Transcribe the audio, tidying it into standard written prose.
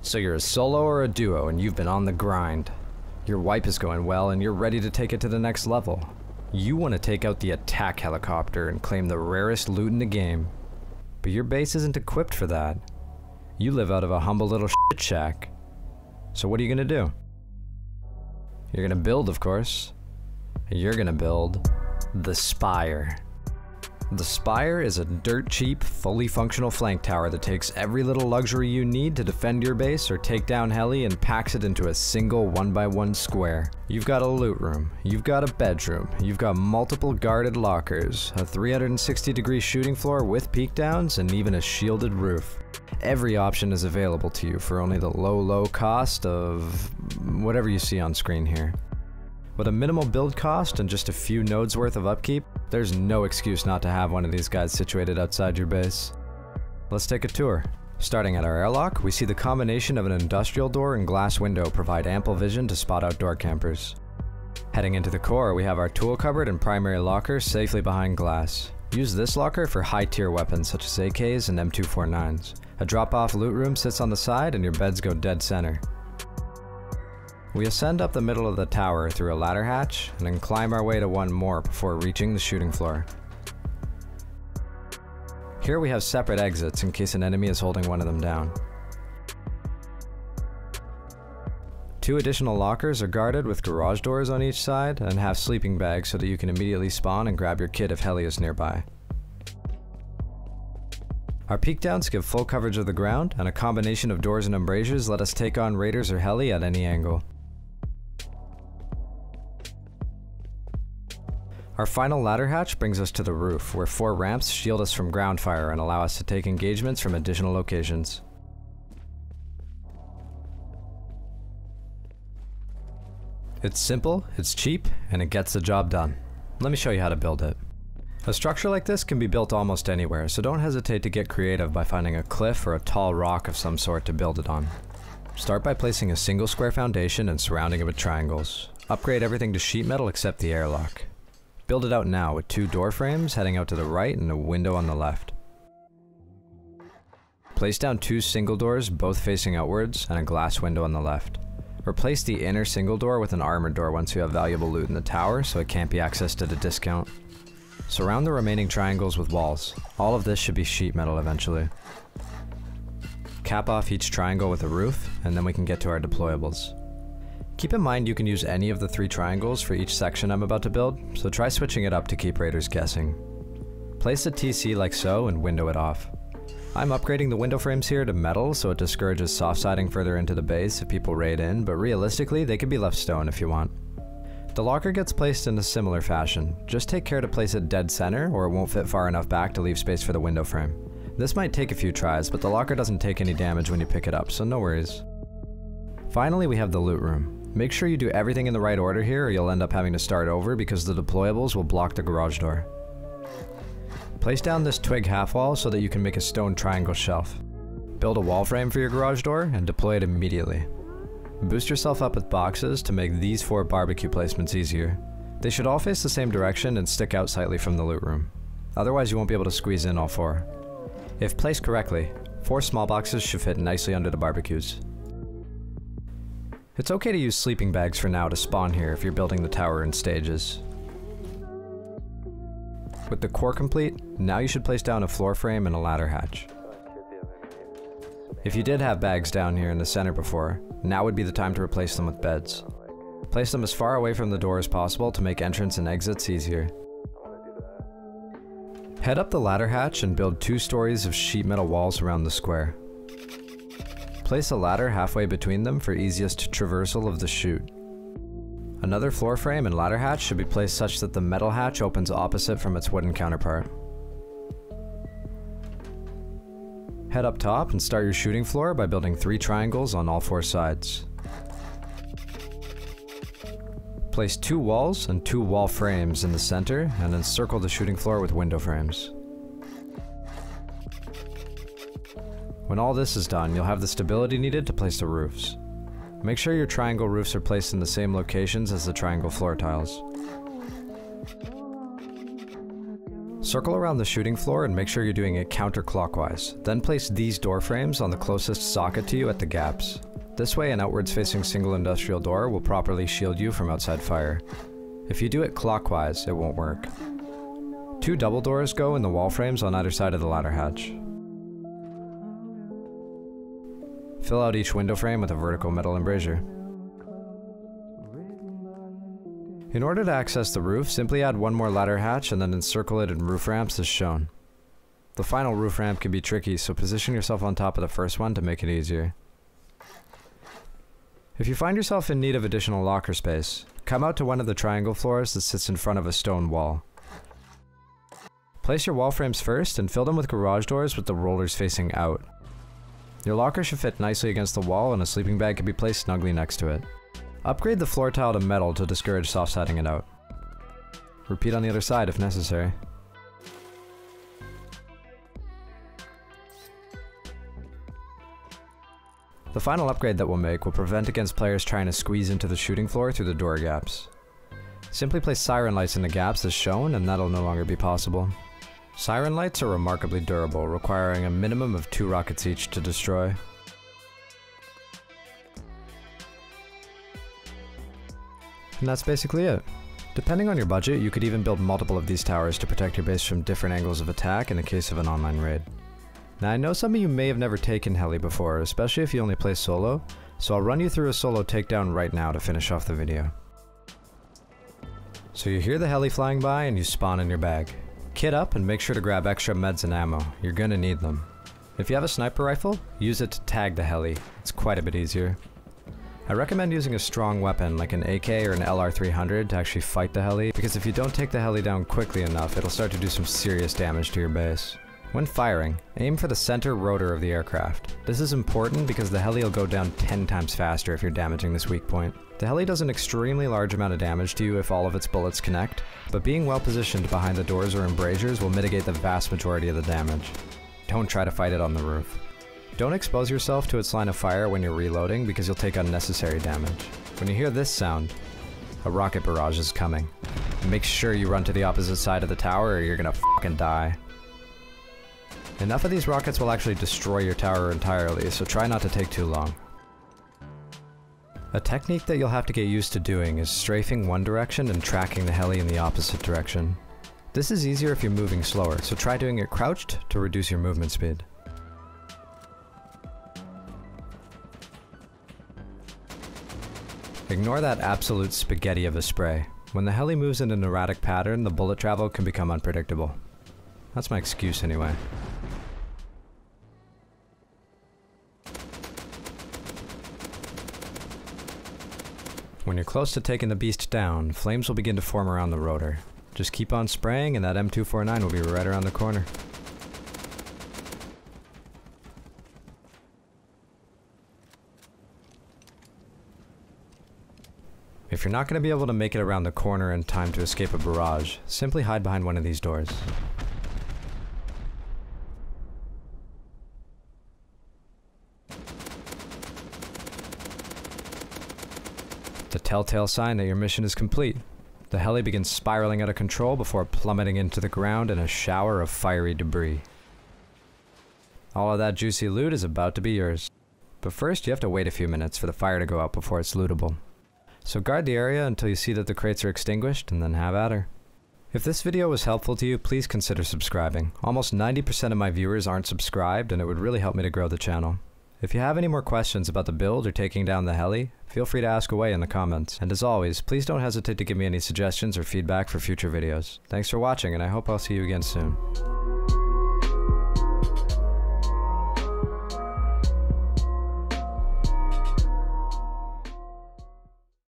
So you're a solo or a duo and you've been on the grind. Your wipe is going well and you're ready to take it to the next level. You want to take out the attack helicopter and claim the rarest loot in the game. But your base isn't equipped for that. You live out of a humble little shit shack. So what are you gonna do? You're gonna build, of course. You're gonna build the Spire. The Spire is a dirt cheap, fully functional flank tower that takes every little luxury you need to defend your base or take down Heli and packs it into a single 1x1 square. You've got a loot room, you've got a bedroom, you've got multiple guarded lockers, a 360-degree shooting floor with peek downs, and even a shielded roof. Every option is available to you for only the low cost of whatever you see on screen here. With a minimal build cost and just a few nodes worth of upkeep, there's no excuse not to have one of these guys situated outside your base. Let's take a tour. Starting at our airlock, we see the combination of an industrial door and glass window provide ample vision to spot outdoor campers. Heading into the core, we have our tool cupboard and primary locker safely behind glass. Use this locker for high-tier weapons such as AKs and M249s. A drop-off loot room sits on the side and your beds go dead center. We ascend up the middle of the tower through a ladder hatch and then climb our way to one more before reaching the shooting floor. Here we have separate exits in case an enemy is holding one of them down. 2 additional lockers are guarded with garage doors on each side and have sleeping bags so that you can immediately spawn and grab your kit if Heli is nearby. Our peek downs give full coverage of the ground, and a combination of doors and embrasures let us take on raiders or Heli at any angle. Our final ladder hatch brings us to the roof, where 4 ramps shield us from ground fire and allow us to take engagements from additional locations. It's simple, it's cheap, and it gets the job done. Let me show you how to build it. A structure like this can be built almost anywhere, so don't hesitate to get creative by finding a cliff or a tall rock of some sort to build it on. Start by placing a single square foundation and surrounding it with triangles. Upgrade everything to sheet metal except the airlock. Build it out now with 2 door frames heading out to the right and a window on the left. Place down 2 single doors, both facing outwards, and a glass window on the left. Replace the inner single door with an armored door once you have valuable loot in the tower so it can't be accessed at a discount. Surround the remaining triangles with walls. All of this should be sheet metal eventually. Cap off each triangle with a roof, and then we can get to our deployables. Keep in mind you can use any of the 3 triangles for each section I'm about to build, so try switching it up to keep raiders guessing. Place a TC like so and window it off. I'm upgrading the window frames here to metal so it discourages soft siding further into the base if people raid in, but realistically they can be left stone if you want. The locker gets placed in a similar fashion. Just take care to place it dead center or it won't fit far enough back to leave space for the window frame. This might take a few tries, but the locker doesn't take any damage when you pick it up, so no worries. Finally, we have the loot room. Make sure you do everything in the right order here or you'll end up having to start over because the deployables will block the garage door. Place down this twig half wall so that you can make a stone triangle shelf. Build a wall frame for your garage door and deploy it immediately. Boost yourself up with boxes to make these 4 barbecue placements easier. They should all face the same direction and stick out slightly from the loot room. Otherwise you won't be able to squeeze in all 4. If placed correctly, 4 small boxes should fit nicely under the barbecues. It's okay to use sleeping bags for now to spawn here if you're building the tower in stages. With the core complete, now you should place down a floor frame and a ladder hatch. If you did have bags down here in the center before, now would be the time to replace them with beds. Place them as far away from the door as possible to make entrance and exits easier. Head up the ladder hatch and build 2 stories of sheet metal walls around the square. Place a ladder halfway between them for easiest traversal of the chute. Another floor frame and ladder hatch should be placed such that the metal hatch opens opposite from its wooden counterpart. Head up top and start your shooting floor by building 3 triangles on all 4 sides. Place 2 walls and 2 wall frames in the center and encircle the shooting floor with window frames. When all this is done, you'll have the stability needed to place the roofs. Make sure your triangle roofs are placed in the same locations as the triangle floor tiles. Circle around the shooting floor and make sure you're doing it counterclockwise. Then place these door frames on the closest socket to you at the gaps. This way, an outwards facing single industrial door will properly shield you from outside fire. If you do it clockwise, it won't work. 2 double doors go in the wall frames on either side of the ladder hatch. Fill out each window frame with a vertical metal embrasure. In order to access the roof, simply add 1 more ladder hatch and then encircle it in roof ramps as shown. The final roof ramp can be tricky, so position yourself on top of the first one to make it easier. If you find yourself in need of additional locker space, come out to one of the triangle floors that sits in front of a stone wall. Place your wall frames first and fill them with garage doors with the rollers facing out. Your locker should fit nicely against the wall and a sleeping bag can be placed snugly next to it. Upgrade the floor tile to metal to discourage soft siding it out. Repeat on the other side if necessary. The final upgrade that we'll make will prevent against players trying to squeeze into the shooting floor through the door gaps. Simply place Siren Lights in the gaps as shown and that'll no longer be possible. Siren Lights are remarkably durable, requiring a minimum of 2 rockets each to destroy. And that's basically it. Depending on your budget, you could even build multiple of these towers to protect your base from different angles of attack in the case of an online raid. Now I know some of you may have never taken Heli before, especially if you only play solo, so I'll run you through a solo takedown right now to finish off the video. So you hear the Heli flying by and you spawn in your bag. Kit up and make sure to grab extra meds and ammo, you're gonna need them. If you have a sniper rifle, use it to tag the Heli, it's quite a bit easier. I recommend using a strong weapon like an AK or an LR300 to actually fight the Heli, because if you don't take the Heli down quickly enough, it'll start to do some serious damage to your base. When firing, aim for the center rotor of the aircraft. This is important because the Heli will go down 10 times faster if you're damaging this weak point. The Heli does an extremely large amount of damage to you if all of its bullets connect, but being well positioned behind the doors or embrasures will mitigate the vast majority of the damage. Don't try to fight it on the roof. Don't expose yourself to its line of fire when you're reloading because you'll take unnecessary damage. When you hear this sound, a rocket barrage is coming. Make sure you run to the opposite side of the tower or you're gonna fucking die. Enough of these rockets will actually destroy your tower entirely, so try not to take too long. A technique that you'll have to get used to doing is strafing one direction and tracking the Heli in the opposite direction. This is easier if you're moving slower, so try doing it crouched to reduce your movement speed. Ignore that absolute spaghetti of a spray. When the Heli moves in an erratic pattern, the bullet travel can become unpredictable. That's my excuse anyway. When you're close to taking the beast down, flames will begin to form around the rotor. Just keep on spraying and that M249 will be right around the corner. If you're not going to be able to make it around the corner in time to escape a barrage, simply hide behind one of these doors. The telltale sign that your mission is complete. The Heli begins spiraling out of control before plummeting into the ground in a shower of fiery debris. All of that juicy loot is about to be yours. But first you have to wait a few minutes for the fire to go out before it's lootable. So guard the area until you see that the crates are extinguished and then have at her. If this video was helpful to you, please consider subscribing. Almost 90% of my viewers aren't subscribed and it would really help me to grow the channel. If you have any more questions about the build or taking down the Heli, feel free to ask away in the comments. And as always, please don't hesitate to give me any suggestions or feedback for future videos. Thanks for watching and I hope I'll see you again soon.